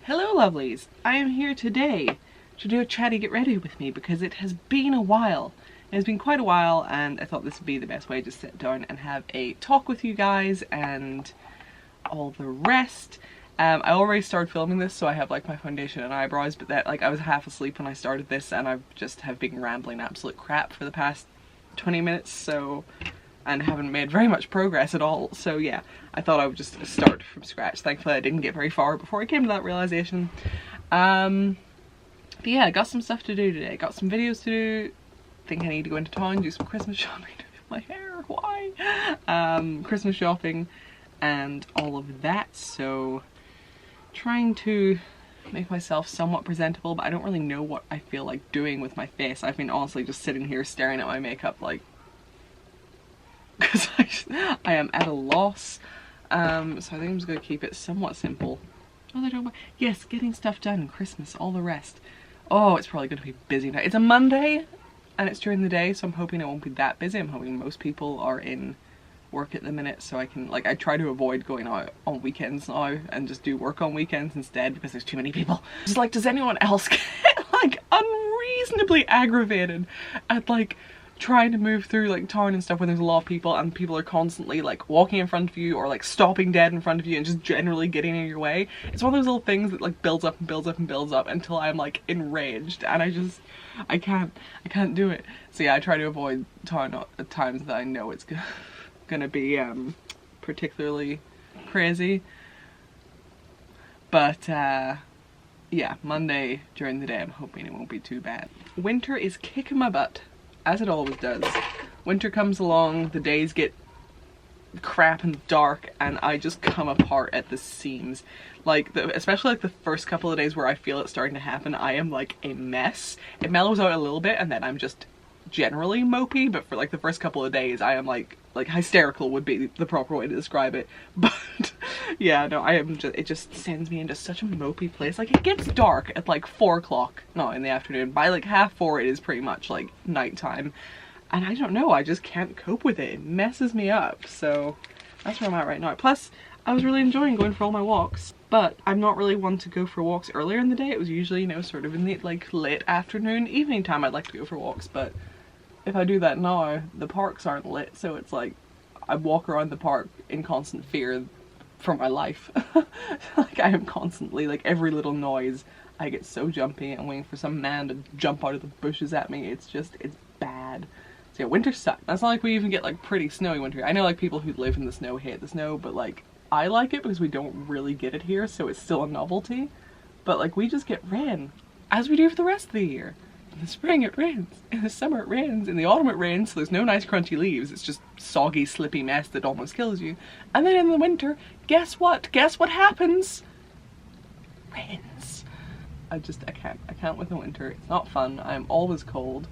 Hello lovelies, I am here today to do a chatty get ready with me because it has been a while. It has been quite a while and I thought this would be the best way to sit down and have a talk with you guys and all the rest. I already started filming this, so I have like my foundation and eyebrows, but that I was half asleep when I started this and I just have been rambling absolute crap for the past 20 minutes and haven't made very much progress at all. So yeah, I thought I would just start from scratch. Thankfully I didn't get very far before I came to that realization. But yeah, I got some stuff to do today. Got some videos to do. Think I need to go into town, do some Christmas shopping, do my hair, why? Christmas shopping and all of that, so trying to make myself somewhat presentable, but I don't really know what I feel like doing with my face. I've been honestly just sitting here staring at my makeup like, because I am at a loss. So I think I'm just going to keep it somewhat simple. Yes, getting stuff done, Christmas, all the rest. Oh, it's probably going to be busy now. It's a Monday and it's during the day, so I'm hoping it won't be that busy. I'm hoping most people are in work at the minute, so I can, like, I try to avoid going out on weekends now and just do work on weekends instead because there's too many people. Just like, does anyone else get like unreasonably aggravated at like trying to move through like town and stuff when there's a lot of people and people are constantly like walking in front of you or like stopping dead in front of you and just generally getting in your way? It's one of those little things that like builds up and builds up and builds up until I'm like enraged and I can't do it. So yeah, I try to avoid town at times that I know it's gonna be particularly crazy. But yeah, Monday during the day I'm hoping it won't be too bad. Winter is kicking my butt, as it always does. Winter comes along, the days get crap and dark and I just come apart at the seams. Like, especially like the first couple of days where I feel it starting to happen, I am like a mess. It mellows out a little bit and then I'm just generally mopey, but for like the first couple of days I am like hysterical would be the proper way to describe it. But yeah, no, it just sends me into such a mopey place. Like, it gets dark at like 4 o'clock, no, in the afternoon. By like 3:30 it is pretty much like nighttime. And I don't know, I just can't cope with it. It messes me up. So that's where I'm at right now. Plus, I was really enjoying going for all my walks, but I'm not really one to go for walks earlier in the day. It was usually, you know, sort of in the like late afternoon, evening time I'd like to go for walks, but if I do that now, the parks aren't lit, so it's like I walk around the park in constant fear for my life. Like, I am constantly, like, every little noise, I get so jumpy and waiting for some man to jump out of the bushes at me. It's bad. So yeah, winter sucks. That's not like we even get like pretty snowy winter. I know like people who live in the snow hate the snow, but like I like it because we don't really get it here, so it's still a novelty. But like, we just get rain, as we do for the rest of the year. In the spring it rains, in the summer it rains, in the autumn it rains, so there's no nice crunchy leaves. It's just soggy, slippy mess that almost kills you. And then in the winter, guess what? Guess what happens? Rains. I can't with the winter. It's not fun. I'm always cold.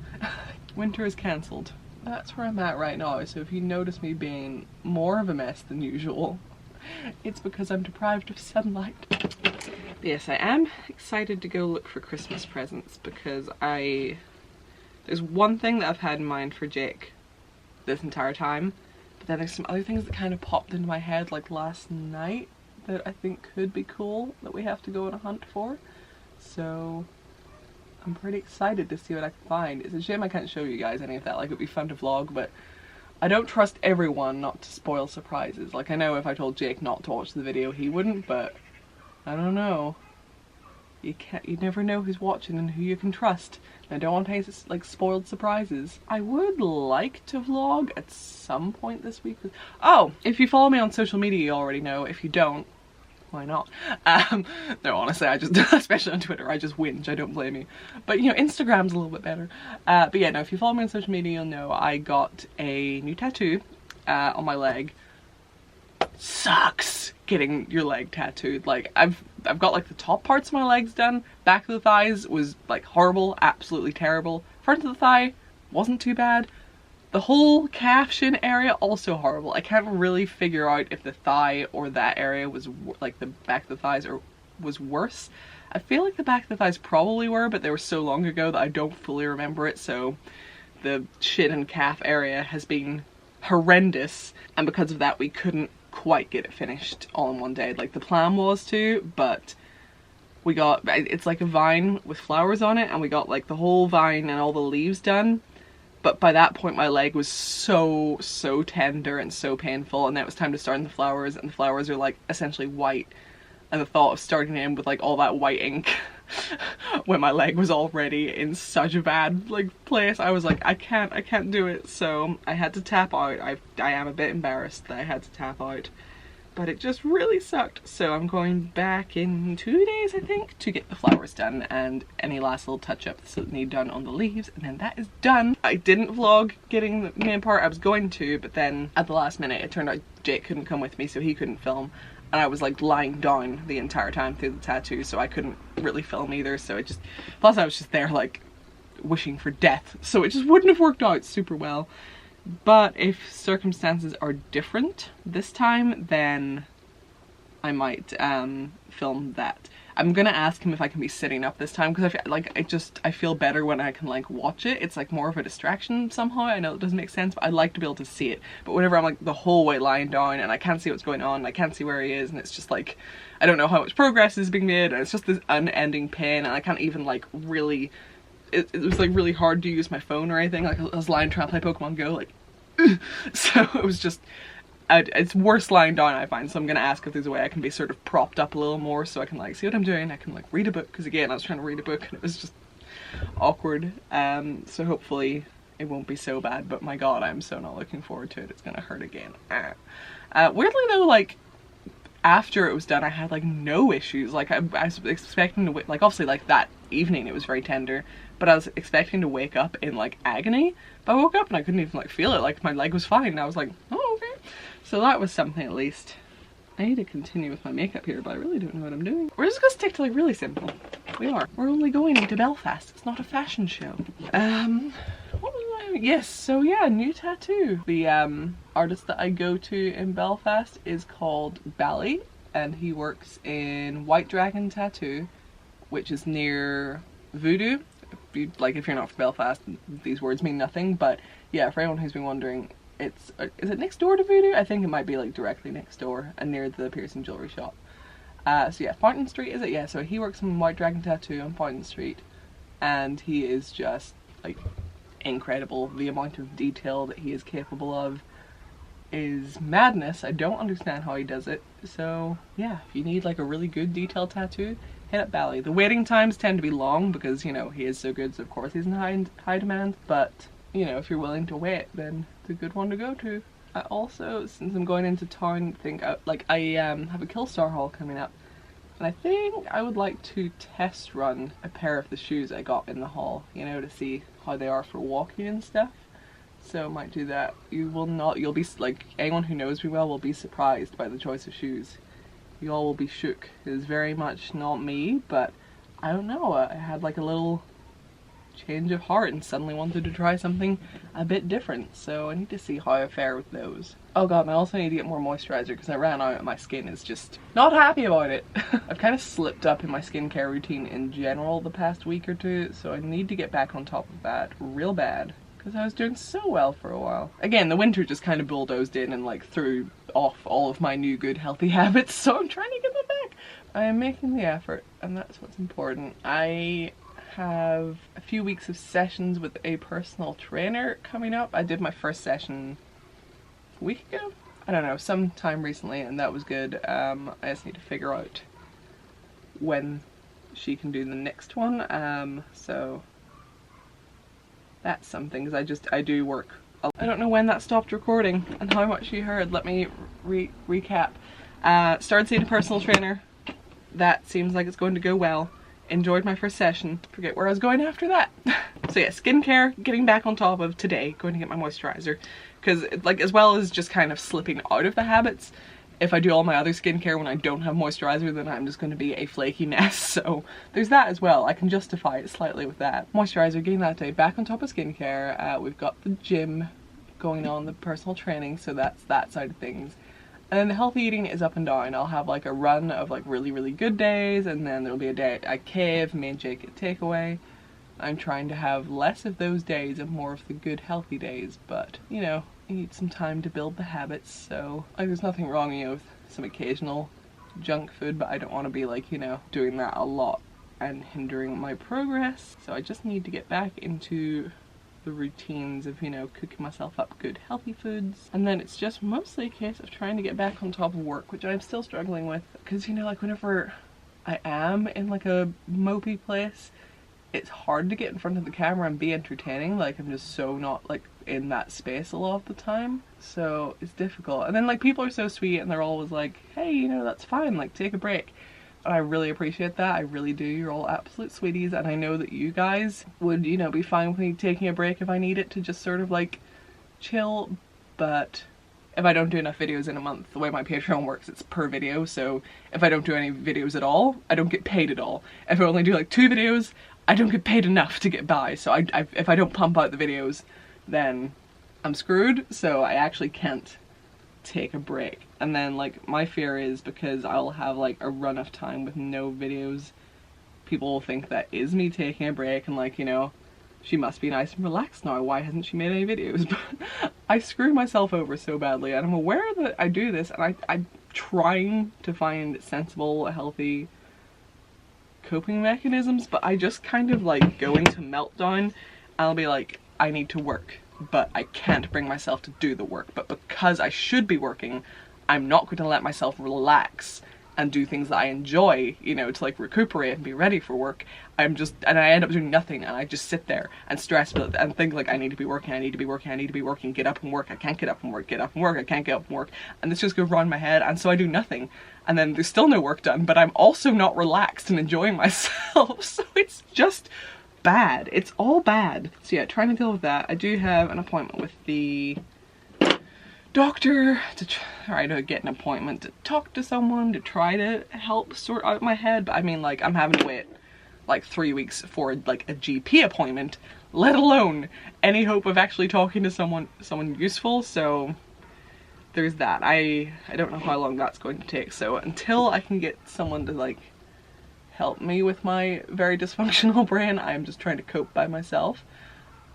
Winter is cancelled. That's where I'm at right now, so if you notice me being more of a mess than usual, it's because I'm deprived of sunlight. But yes, I am excited to go look for Christmas presents because there's one thing that I've had in mind for Jake this entire time, but then there's some other things that kind of popped into my head like last night that I think could be cool that we have to go on a hunt for. So I'm pretty excited to see what I can find. It's a shame I can't show you guys any of that. Like, it would be fun to vlog, but I don't trust everyone not to spoil surprises. Like, I know if I told Jake not to watch the video, he wouldn't, but I don't know. You never know who's watching and who you can trust. I don't want any like spoiled surprises. I would like to vlog at some point this week. Oh, if you follow me on social media, you already know. If you don't, why not? No, honestly, I just, especially on Twitter, I just whinge. I don't blame you. But you know, Instagram's a little bit better. But yeah, no, if you follow me on social media, you'll know I got a new tattoo on my leg. Sucks getting your leg tattooed. Like, I've got like the top parts of my legs done. Back of the thighs was like horrible, absolutely terrible. Front of the thigh wasn't too bad. The whole calf shin area also horrible. I can't really figure out if the thigh or that area was like the back of the thighs was worse. I feel like the back of the thighs probably were, but they were so long ago that I don't fully remember it. So the shin and calf area has been horrendous, and because of that we couldn't quite get it finished all in one day. Like, the plan was to, but we got, it's like a vine with flowers on it, and we got like the whole vine and all the leaves done. But by that point my leg was so tender and so painful, and then it was time to start on the flowers, and the flowers are like essentially white, and the thought of starting in with like all that white ink when my leg was already in such a bad like place, I was like, I can't do it. So I had to tap out. I am a bit embarrassed that I had to tap out, but it just really sucked. So I'm going back in 2 days, I think, to get the flowers done and any last little touch-ups that need done on the leaves, and then that is done. I didn't vlog getting the main part. I was going to, but then at the last minute it turned out Jake couldn't come with me, so he couldn't film, and I was like lying down the entire time through the tattoo, so I couldn't really film either. So it just, plus I was just there like wishing for death, so it just wouldn't have worked out super well. But if circumstances are different this time, then I might film that. I'm gonna ask him if I can be sitting up this time, because I feel like I feel better when I can like watch it. It's like more of a distraction somehow. I know it doesn't make sense, but I like to be able to see it. But whenever I'm like the whole way lying down and I can't see what's going on, I can't see where he is, and it's just like I don't know how much progress is being made, and it's just this unending pain, and I can't even like really. It was like really hard to use my phone or anything. Like I was lying trying to play Pokemon Go, like so it was just, it's worse lying down, I find. So I'm gonna ask if there's a way I can be sort of propped up a little more so I can like see what I'm doing. I can like read a book, because again I was trying to read a book and it was just awkward. So hopefully it won't be so bad, but my god, I'm so not looking forward to it. It's gonna hurt again. Weirdly though, like after it was done I had like no issues. Like I was expecting to like obviously like that evening it was very tender, but I was expecting to wake up in like agony. But I woke up and I couldn't even like feel it. Like my leg was fine, and I was like, oh okay. So that was something at least. I need to continue with my makeup here, but I really don't know what I'm doing. We're just gonna stick to like really simple. We are. We're only going to Belfast. It's not a fashion show. What was I? Yes, so yeah, new tattoo. The artist that I go to in Belfast is called Bally, and he works in White Dragon Tattoo, which is near Voodoo. If you're not from Belfast, these words mean nothing, but yeah, for anyone who's been wondering, it's is it next door to Voodoo? I think it might be like directly next door and near the piercing jewelry shop. So yeah, Fountain Street is it? Yeah, so he works in White Dragon Tattoo on Fountain Street, and he is just like incredible. The amount of detail that he is capable of is madness. I don't understand how he does it. So yeah, if you need like a really good detailed tattoo, hit up Bally. The waiting times tend to be long because, you know, he is so good, so of course he's in high demand, but you know, if you're willing to wait, then it's a good one to go to. I also, since I'm going into town, think I have a Killstar haul coming up, and I think I would like to test run a pair of the shoes I got in the haul, you know, to see how they are for walking and stuff. So I might do that. You'll be like, anyone who knows me well will be surprised by the choice of shoes. You all will be shook. It is very much not me, but I don't know, I had like a little change of heart and suddenly wanted to try something a bit different, so I need to see how I fare with those. Oh god, and I also need to get more moisturizer because I ran out and my skin is just not happy about it. I've kind of slipped up in my skincare routine in general the past week or two, so I need to get back on top of that real bad, because I was doing so well for a while. Again, the winter just kind of bulldozed in and like threw off all of my new good healthy habits, so I'm trying to get them back. I am making the effort, and that's what's important. I have a few weeks of sessions with a personal trainer coming up. I did my first session a week ago? I don't know, sometime recently, and that was good. I just need to figure out when she can do the next one. So that's something, because I do work. I don't know when that stopped recording and how much you heard. Let me recap. Started seeing a personal trainer. That seems like it's going to go well. Enjoyed my first session. Forget where I was going after that. So yeah, skincare, getting back on top of today, going to get my moisturizer. Because like, as well as just kind of slipping out of the habits, if I do all my other skincare when I don't have moisturizer, then I'm just going to be a flaky mess. So there's that as well. I can justify it slightly with that. Moisturizer, getting that day, back on top of skincare. We've got the gym going on, the personal training, so that's that side of things. And then the healthy eating is up and down. I'll have like a run of like really good days, and then there'll be a day I cave, me and Jake get takeaway. I'm trying to have less of those days and more of the good healthy days, but you know, you need some time to build the habits, so like there's nothing wrong, you know, with some occasional junk food, but I don't want to be like, you know, doing that a lot and hindering my progress. So I just need to get back into the routines of, you know, cooking myself up good healthy foods. And then it's just mostly a case of trying to get back on top of work, which I'm still struggling with, because, you know, like whenever I am in like a mopey place, it's hard to get in front of the camera and be entertaining. Like, I'm just so not like in that space a lot of the time, so it's difficult. And then like people are so sweet and they're always like, hey, you know, that's fine, like take a break. And I really appreciate that, I really do. You're all absolute sweeties, and I know that you guys would, you know, be fine with me taking a break if I need it to just sort of like chill. But if I don't do enough videos in a month, the way my Patreon works, it's per video, so if I don't do any videos at all, I don't get paid at all. If I only do like 2 videos, I don't get paid enough to get by, so if I don't pump out the videos, then I'm screwed. So I actually can't take a break. And then like my fear is, because I'll have like a run of time with no videos, people will think that is me taking a break and like, you know, she must be nice and relaxed now, why hasn't she made any videos? But I screw myself over so badly, and I'm aware that I do this, and I'm trying to find sensible, healthy coping mechanisms, but I just kind of like go into meltdown and I'll be like, I need to work, but I can't bring myself to do the work. But because I should be working, I'm not going to let myself relax and do things that I enjoy, you know, to like recuperate and be ready for work. And I end up doing nothing, and I just sit there and stress and think like, I need to be working, I need to be working, I need to be working, get up and work, I can't get up and work, get up and work, I can't get up and work. And this just goes around my head, and so I do nothing. And then there's still no work done, but I'm also not relaxed and enjoying myself. So it's just bad. It's all bad. So yeah, trying to deal with that. I do have an appointment with the doctor to try to get an appointment to talk to someone to try to help sort out my head. But I mean, like, I'm having to wait like 3 weeks for like a GP appointment, let alone any hope of actually talking to someone useful. So there's that. I don't know how long that's going to take. So until I can get someone to like help me with my very dysfunctional brain, I'm just trying to cope by myself.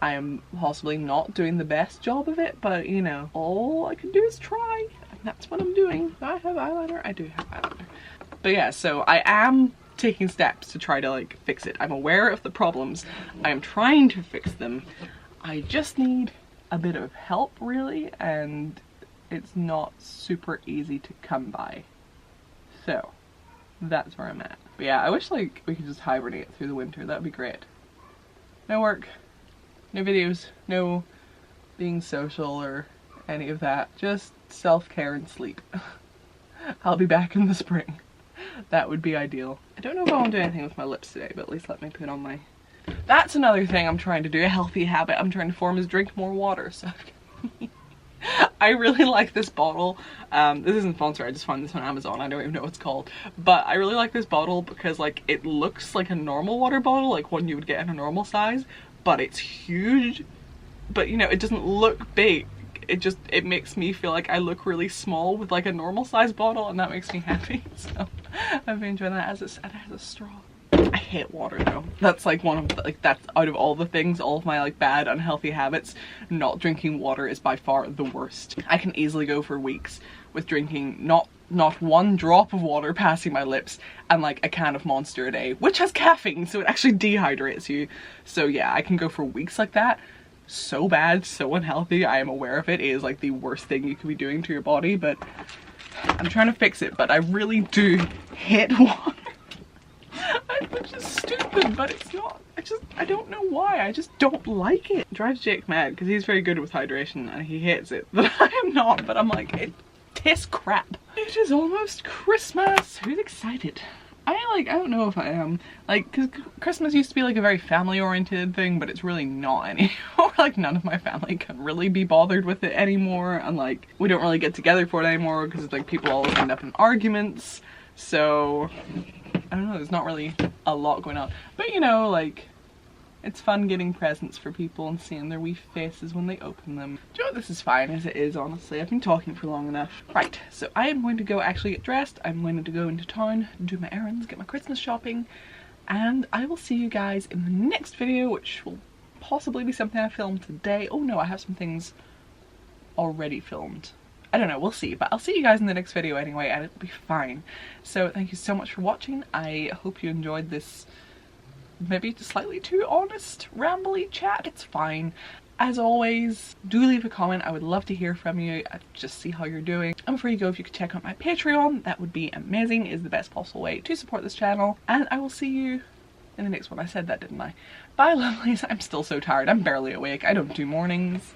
I am possibly not doing the best job of it, but you know, all I can do is try, and that's what I'm doing. Do I have eyeliner? I do have eyeliner. But yeah, so I am taking steps to try to like fix it. I'm aware of the problems. I am trying to fix them. I just need a bit of help, really, and it's not super easy to come by. So that's where I'm at. But yeah, I wish like we could just hibernate through the winter. That'd be great. No work, no videos, no being social or any of that. Just self-care and sleep. I'll be back in the spring. That would be ideal. I don't know if I want to do anything with my lips today, but at least let me put on my... That's another thing I'm trying to do, a healthy habit I'm trying to form, is drink more water. So I really like this bottle. This isn't sponsored, I just found this on Amazon, I don't even know what it's called. But I really like this bottle because like it looks like a normal water bottle, like one you would get in a normal size, but it's huge. But you know, it doesn't look big. It makes me feel like I look really small with like a normal size bottle, and that makes me happy. So I've been enjoying that as a straw. I hate water though. That's like one of the, like, that's out of all the things, all of my like bad unhealthy habits, not drinking water is by far the worst. I can easily go for weeks with drinking not one drop of water passing my lips and like a can of Monster a day, which has caffeine, so it actually dehydrates you. So yeah, I can go for weeks like that. So bad, so unhealthy. I am aware of it. It is like the worst thing you could be doing to your body, but I'm trying to fix it. But I really do hate water. Which is stupid, but it's not. I don't know why. I just don't like it. It drives Jake mad because he's very good with hydration and he hates it, but I am not. But I'm like, it tastes crap. It is almost Christmas. Who's excited? I don't know if I am. Like, cause Christmas used to be like a very family oriented thing, but it's really not anymore. Like, none of my family can really be bothered with it anymore, and like, we don't really get together for it anymore because it's like people always end up in arguments. So I don't know, there's not really a lot going on. But you know, like, it's fun getting presents for people and seeing their wee faces when they open them. Do you know what, this is fine as it is, honestly. I've been talking for long enough. Right, so I am going to go actually get dressed. I'm going to go into town, do my errands, get my Christmas shopping, and I will see you guys in the next video, which will possibly be something I filmed today. Oh no, I have some things already filmed. I don't know, we'll see, but I'll see you guys in the next video anyway, and it'll be fine. So thank you so much for watching. I hope you enjoyed this maybe slightly too honest, rambly chat. It's fine. As always, do leave a comment. I would love to hear from you, just see how you're doing. And before you go, if you could check out my Patreon, that would be amazing. It is the best possible way to support this channel. And I will see you in the next one. I said that, didn't I? Bye, lovelies. I'm still so tired. I'm barely awake. I don't do mornings.